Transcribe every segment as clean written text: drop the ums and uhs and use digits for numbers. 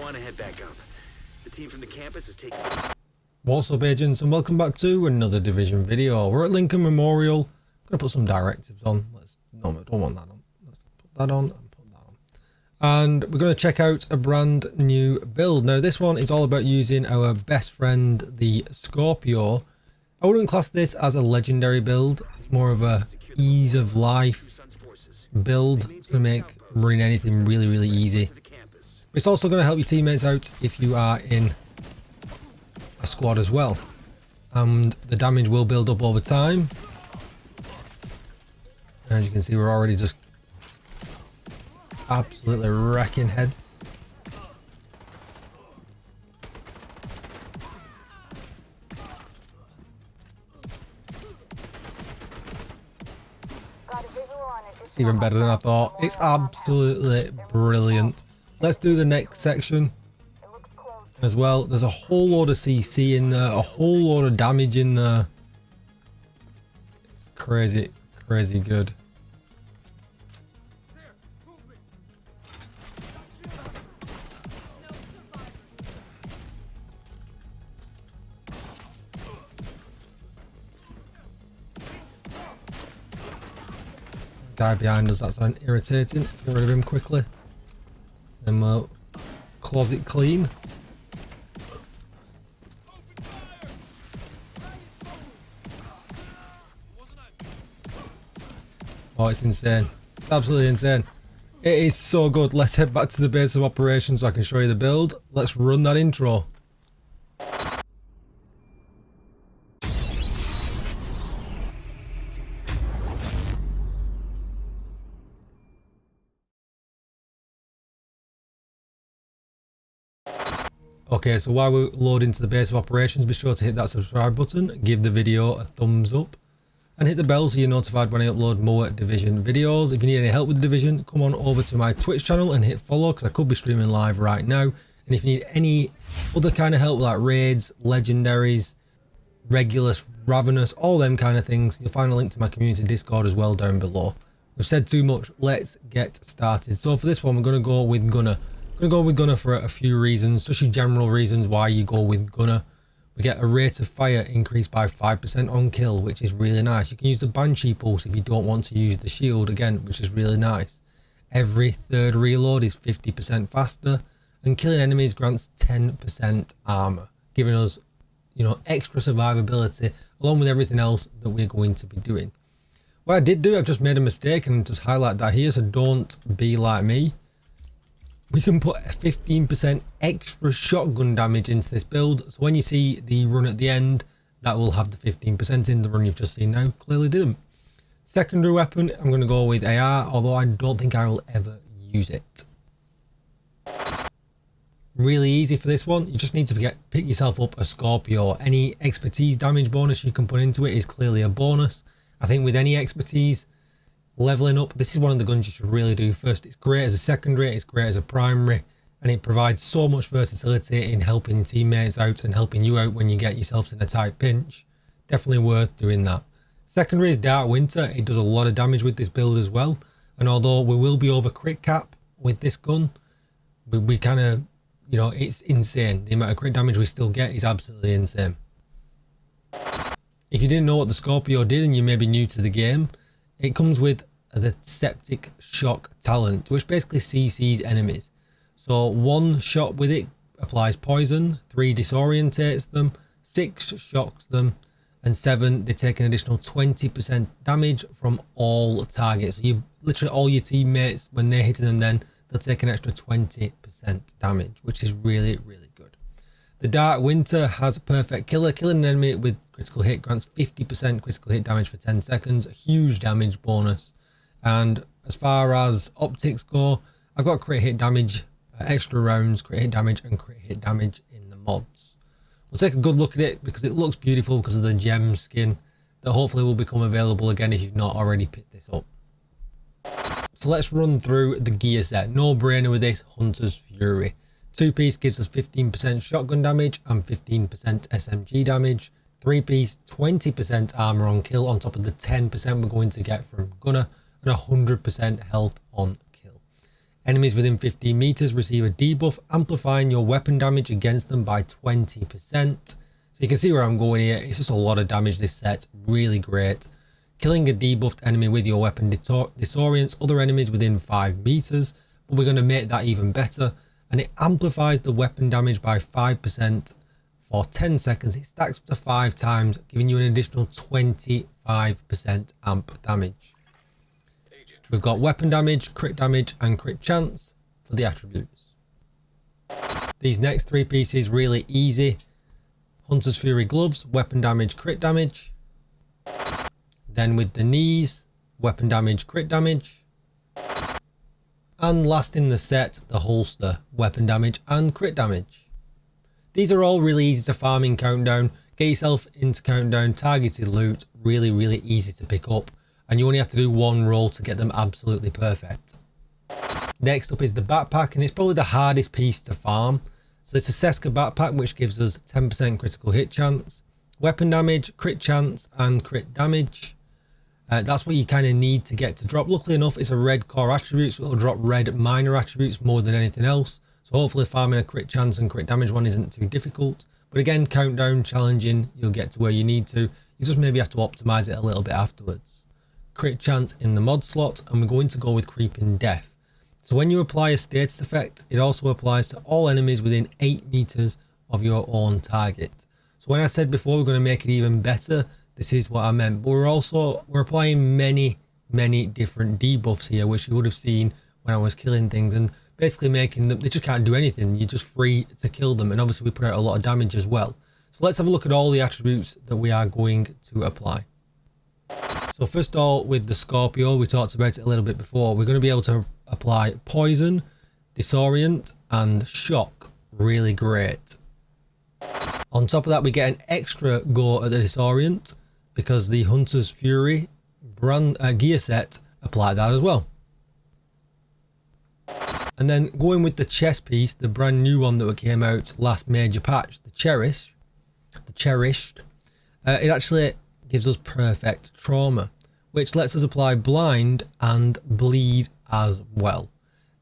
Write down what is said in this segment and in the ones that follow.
want to head back up. The team from the campus is taking... What's up, agents, and welcome back to another Division video. We're at Lincoln Memorial. I'm going to put some directives on. No, I don't want that on. Let's put that on and put that on. And we're going to check out a brand new build. Now, this one is all about using our best friend, the Scorpio. I wouldn't class this as a legendary build. It's more of a ease of life build. It's going to make running anything really, really easy. But it's also going to help your teammates out if you are in a squad as well, and the damage will build up over time. And as you can see, we're already just absolutely wrecking heads. It's even better than I thought. It's absolutely brilliant. Let's do the next section as well. There's a whole load of CC in there, a whole load of damage in there. It's crazy, crazy good. Guy behind us, that's irritating. Get rid of him quickly. Then we'll closet clean. Oh, it's insane. It's absolutely insane. It is so good. Let's head back to the base of operations so I can show you the build. Let's run that intro. Okay, so while we load into the base of operations, be sure to hit that subscribe button, give the video a thumbs up, and hit the bell so you're notified when I upload more Division videos. If you need any help with the Division, come on over to my Twitch channel and hit follow, because I could be streaming live right now. And if you need any other kind of help like raids, legendaries, Regulus, Ravenous, all them kind of things, you'll find a link to my community Discord as well down below. We've said too much, let's get started. So for this one, we're going to go with Gunner. I'm going to go with Gunner for a few reasons, just your general reasons why you go with Gunner. We get a rate of fire increased by 5% on kill, which is really nice. You can use the Banshee pulse if you don't want to use the shield again, which is really nice. Every third reload is 50% faster, and killing enemies grants 10% armor, giving us, you know, extra survivability along with everything else that we're going to be doing. What I did do, I've just made a mistake and just highlight that here, so don't be like me. We can put 15% extra shotgun damage into this build, so when you see the run at the end, that will have the 15% in. The run you've just seen now clearly didn't. Secondary weapon, I'm going to go with AR, although I don't think I will ever use it. Really easy for this one, you just need to pick yourself up a Scorpio. Any expertise damage bonus you can put into it is clearly a bonus. I think with any expertise, leveling up, this is one of the guns you should really do first. It's great as a secondary, it's great as a primary, and it provides so much versatility in helping teammates out and helping you out when you get yourself in a tight pinch. Definitely worth doing that. Secondary is Dark Winter. It does a lot of damage with this build as well, and although we will be over crit cap with this gun, we kind of, you know, it's insane. The amount of crit damage we still get is absolutely insane. If you didn't know what the Scorpio did and you may be new to the game, it comes with the Septic Shock talent, which basically CCs enemies. So 1 shot with it applies poison, 3 disorientates them, 6 shocks them, and 7 they take an additional 20% damage from all targets. So you literally, all your teammates, when they're hitting them, then they'll take an extra 20% damage, which is really, really good. The Dark Winter has a perfect killer. Killing an enemy with critical hit grants 50% critical hit damage for 10 seconds, a huge damage bonus. And as far as optics go, I've got crit hit damage, extra rounds, crit hit damage, and crit hit damage in the mods. We'll take a good look at it because it looks beautiful because of the gem skin that hopefully will become available again if you've not already picked this up. So let's run through the gear set. No brainer with this, Hunter's Fury. 2-piece gives us 15% shotgun damage and 15% SMG damage. 3-piece, 20% armor on kill on top of the 10% we're going to get from Gunner, and 100% health on kill. Enemies within 15 meters receive a debuff, amplifying your weapon damage against them by 20%. So you can see where I'm going here. It's just a lot of damage this set. Really great. Killing a debuffed enemy with your weapon disorients other enemies within 5 meters. But we're going to make that even better. And it amplifies the weapon damage by 5% for 10 seconds. It stacks up to 5 times, giving you an additional 25% amp damage. We've got weapon damage, crit damage, and crit chance for the attributes. These next 3 pieces really easy. Hunter's Fury gloves, weapon damage, crit damage. Then with the knees, weapon damage, crit damage. And last in the set, the holster, weapon damage and crit damage. These are all really easy to farm in Countdown. Get yourself into Countdown, targeted loot, really easy to pick up. And you only have to do 1 roll to get them absolutely perfect. Next up is the backpack, and it's probably the hardest piece to farm. So it's a Seska backpack, which gives us 10% critical hit chance, weapon damage, crit chance, and crit damage. That's what you kind of need to get to drop. Luckily enough, it's a red core attribute, so it'll drop red minor attributes more than anything else. So hopefully farming a crit chance and crit damage one isn't too difficult. But again, Countdown, challenging, you'll get to where you need to. You just maybe have to optimize it a little bit afterwards. Crit chance in the mod slot, and we're going to go with Creeping Death. So when you apply a status effect, it also applies to all enemies within 8 meters of your own target. So when I said before we're going to make it even better, this is what I meant. But we're applying many different debuffs here, which you would have seen when I was killing things, and basically making them, they just can't do anything. You're just free to kill them, and obviously we put out a lot of damage as well. So let's have a look at all the attributes that we are going to apply. So first of all, with the Scorpio, we talked about it a little bit before. We're going to be able to apply poison, disorient, and shock. Really great. On top of that, we get an extra go at the disorient because the Hunter's Fury gear set apply that as well. And then going with the chest piece, the brand new one that came out last major patch, the cherished, it actually gives us perfect trauma, which lets us apply blind and bleed as well.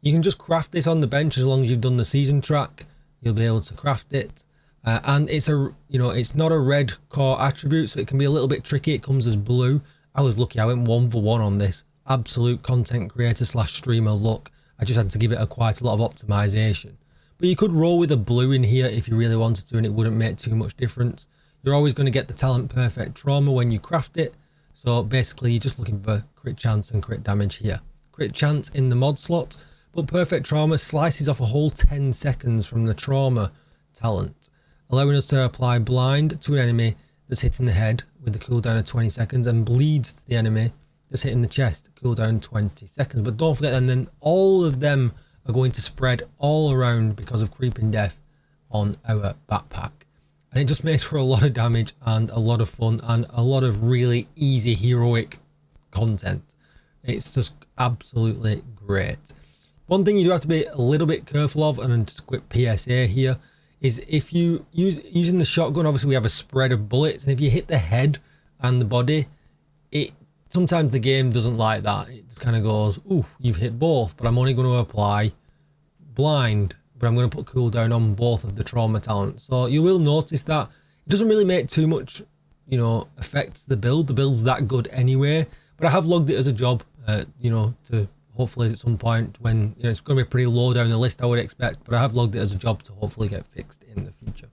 You can just craft this on the bench as long as you've done the season track. You'll be able to craft it, and it's it's not a red core attribute, so it can be a little bit tricky. It comes as blue. I was lucky, I went 1 for 1 on this. Absolute content creator / streamer luck. I just had to give it quite a lot of optimization. But you could roll with a blue in here if you really wanted to, and it wouldn't make too much difference. You're always going to get the talent perfect trauma when you craft it. So basically you're just looking for crit chance and crit damage here. Crit chance in the mod slot, but perfect trauma slices off a whole 10 seconds from the trauma talent, allowing us to apply blind to an enemy that's hitting the head with the cooldown of 20 seconds and bleeds to the enemy that's hitting the chest, cooldown 20 seconds. But don't forget, and then all of them are going to spread all around because of Creeping Death on our backpack. And it just makes for a lot of damage and a lot of fun and a lot of really easy heroic content. It's just absolutely great. One thing you do have to be a little bit careful of, and just a quick PSA here, is if you using the shotgun, obviously we have a spread of bullets, and if you hit the head and the body, sometimes the game doesn't like that. It just kind of goes, ooh, you've hit both, but I'm only going to apply blind, but I'm going to put cooldown on both of the trauma talents. So you will notice that it doesn't really make too much, effect to the build. The build's that good anyway, but I have logged it as a job, to hopefully at some point when, it's going to be pretty low down the list, I would expect, but I have logged it as a job to hopefully get fixed in the future.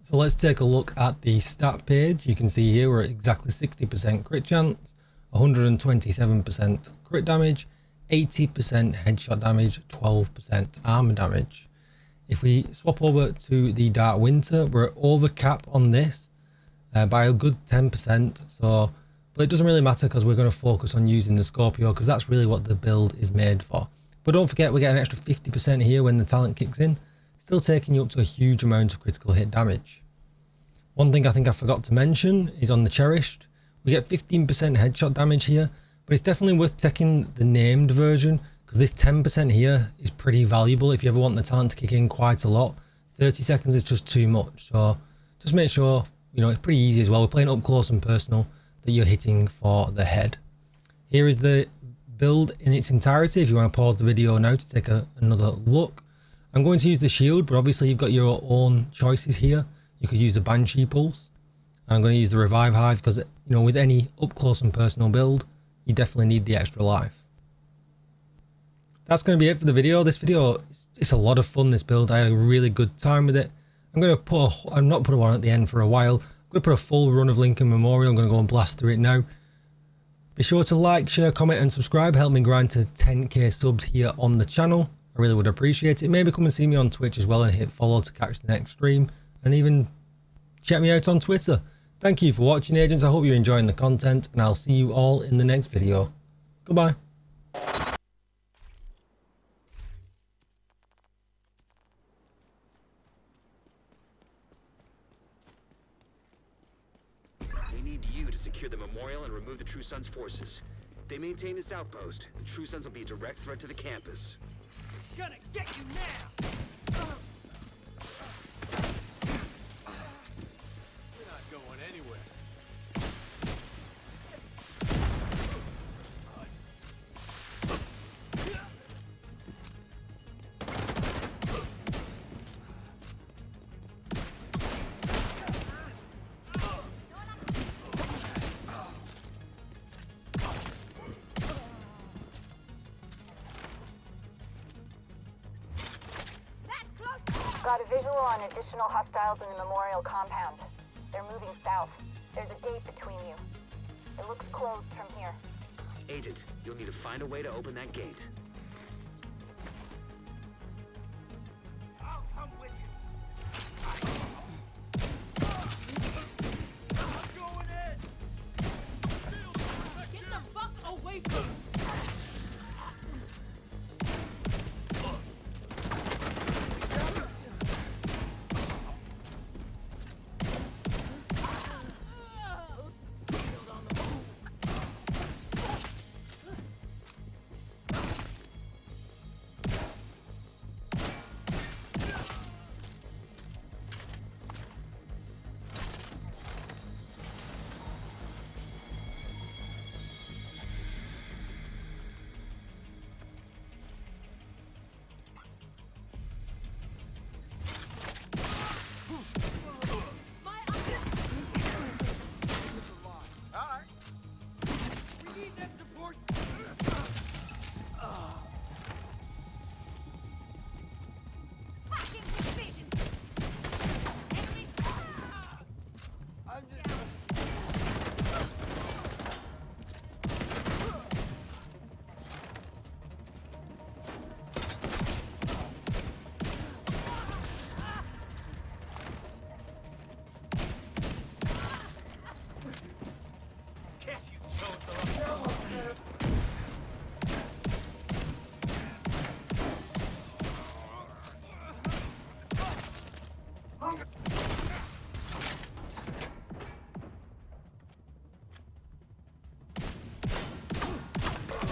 So let's take a look at the stat page. You can see here we're at exactly 60% crit chance, 127% crit damage, 80% headshot damage, 12% armor damage. If we swap over to the Dark Winter, we're over cap on this by a good 10%. But it doesn't really matter because we're going to focus on using the Scorpio because that's really what the build is made for. But don't forget, we get an extra 50% here when the talent kicks in, still taking you up to a huge amount of critical hit damage. One thing I think I forgot to mention is on the Cherished, we get 15% headshot damage here, but it's definitely worth taking the named version because this 10% here is pretty valuable if you ever want the talent to kick in quite a lot. 30 seconds is just too much, so just make sure, it's pretty easy as well. We're playing up close and personal that you're hitting for the head. Here is the build in its entirety if you want to pause the video now to take another look. I'm going to use the shield, but obviously you've got your own choices here. You could use the Banshee Pulse. And I'm going to use the Revive Hive because, you know, with any up close and personal build, you definitely need the extra life. That's going to be it for the video. This video, it's a lot of fun, this build. I had a really good time with it. I'm going to put I'm not put one at the end for a while. I'm going to put a full run of Lincoln Memorial. I'm going to go and blast through it now. Be sure to like, share, comment and subscribe. Help me grind to 10k subs here on the channel. I really would appreciate it. Maybe come and see me on Twitch as well and hit follow to catch the next stream. And even check me out on Twitter. Thank you for watching, agents. I hope you're enjoying the content and I'll see you all in the next video. Goodbye. The memorial and remove the True Sons forces. If they maintain this outpost, the True Sons will be a direct threat to the campus. Gonna get you now! You're not going anywhere. Got a visual on additional hostiles in the memorial compound. They're moving south. There's a gate between you. It looks closed from here. Agent, you'll need to find a way to open that gate. I'll come with you. I'm going in. Get the fuck away from me!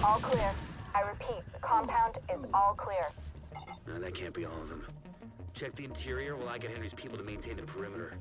All clear. I repeat, the compound is all clear. No, that can't be all of them. Check the interior while I get Henry's people to maintain the perimeter.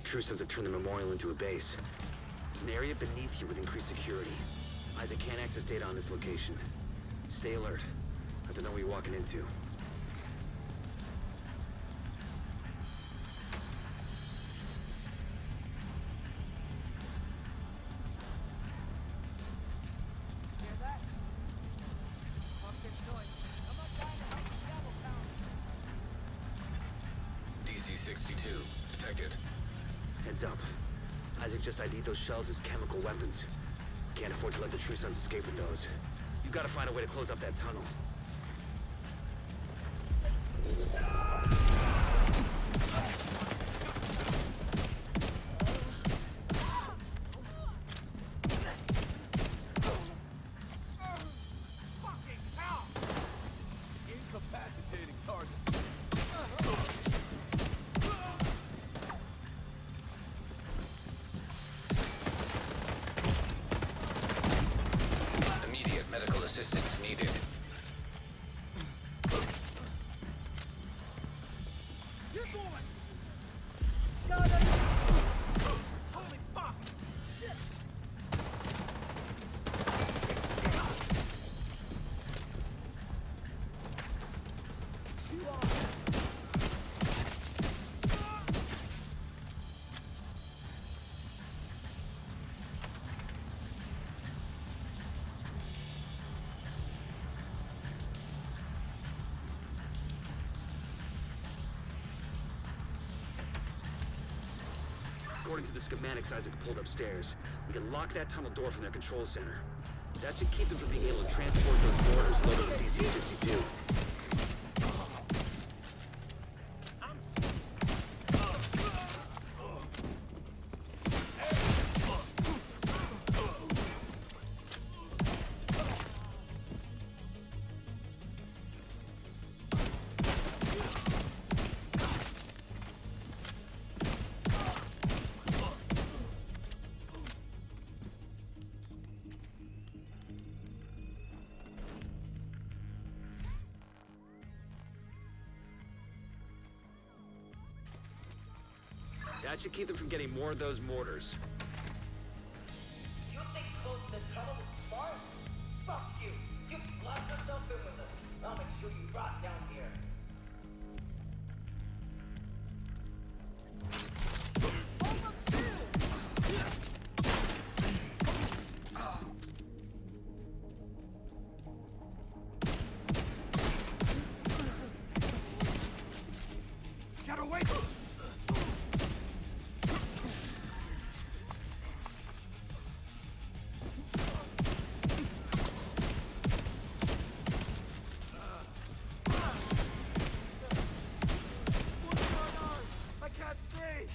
True Sons have turned the memorial into a base. There's an area beneath you with increased security. Isaac can't access data on this location. Stay alert. I have to know what you're walking into. DC-62. Detected. Heads up. Isaac just ID'd those shells as chemical weapons. Can't afford to let the True Sons escape with those. You've got to find a way to close up that tunnel. Incapacitating target. Immediate medical assistance needed. Get going! Holy fuck! According to the schematics Isaac pulled upstairs, we can lock that tunnel door from their control center. That should keep them from being able to transport those mortars loaded with DC-62. That should keep them from getting more of those mortars. You think closing the tunnel is smart? Fuck you! You slapped yourself in with us. I'll make sure you rot down here. Get away! I can't see!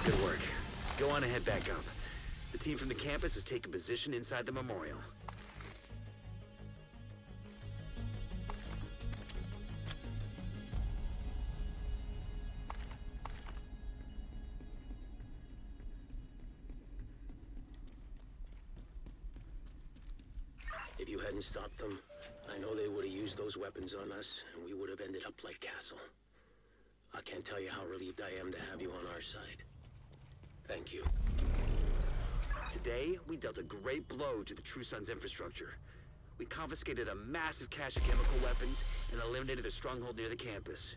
Good work. Go on and head back up. The team from the campus has taken position inside the memorial. If you hadn't stopped them, I know they would have used those weapons on us, and we would have ended up like Castle. I can't tell you how relieved I am to have you on our side. Thank you. Today, we dealt a great blow to the True Sons infrastructure. We confiscated a massive cache of chemical weapons and eliminated a stronghold near the campus.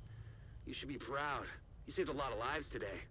You should be proud. You saved a lot of lives today.